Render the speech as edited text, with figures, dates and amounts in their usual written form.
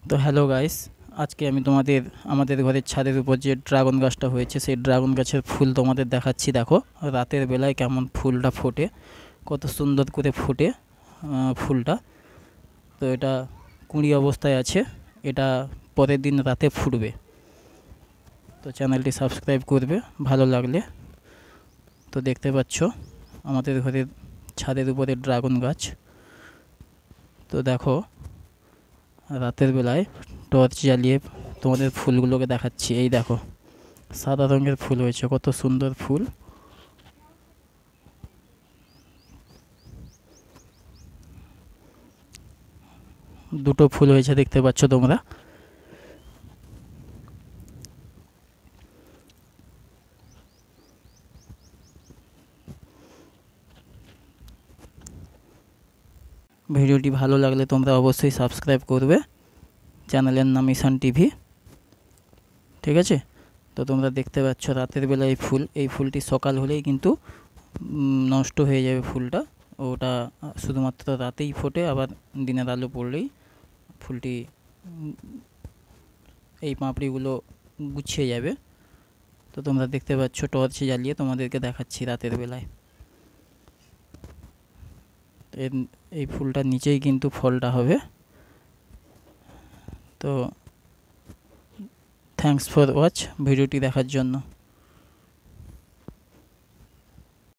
তো hello guys, আজকে আমি তোমাদের আমাদের ঘরের ছাদের উপর যে ড্রাগন গাছটা হয়েছে সেই ড্রাগন গাছের ফুল তোমাদের দেখাচ্ছি। দেখো রাতের বেলায় কেমন ফুলটা ফোটে, কত সুন্দর করে ফোটে ফুলটা। তো এটা কুঁড়ি অবস্থায় আছে, এটা পরের দিন রাতে ফুটবে। তো চ্যানেলটি সাবস্ক্রাইব করবে ভালো লাগলে। তো দেখতে পাচ্ছ আমাদের ঘরের ছাদের উপরে ড্রাগন গাছ। তো দেখো রাতের বেলায় টর্চ জ্বালিয়ে তোমাদের ফুলগুলোকে দেখাচ্ছি। এই দেখো সাদা রঙের ফুল হয়েছে, কত সুন্দর ফুল। দুটো ফুল হয়েছে দেখতে পাচ্ছ তোমরা। ভিডিওটি ভালো লাগলে তোমরা অবশ্যই সাবস্ক্রাইব করবে। চ্যানেলের নাম ঈশান টিভি, ঠিক আছে? তো তোমরা দেখতে পাচ্ছ রাতের বেলা এই ফুলটি সকাল হলেই কিন্তু নষ্ট হয়ে যাবে ফুলটা। ওটা শুধুমাত্র রাতেই ফোটে, আবার দিনের আলো পড়লেই ফুলটি এই পাপড়িগুলো গুছিয়ে যাবে। তো তোমরা দেখতে পাচ্ছ টর্চ জ্বালিয়ে তোমাদেরকে দেখাচ্ছি রাতের বেলায়। এই ফুলটার নিচেই কিন্তু ফলটা হবে। তো থ্যাঙ্কস ফর ওয়াচ, ভিডিওটি দেখার জন্য।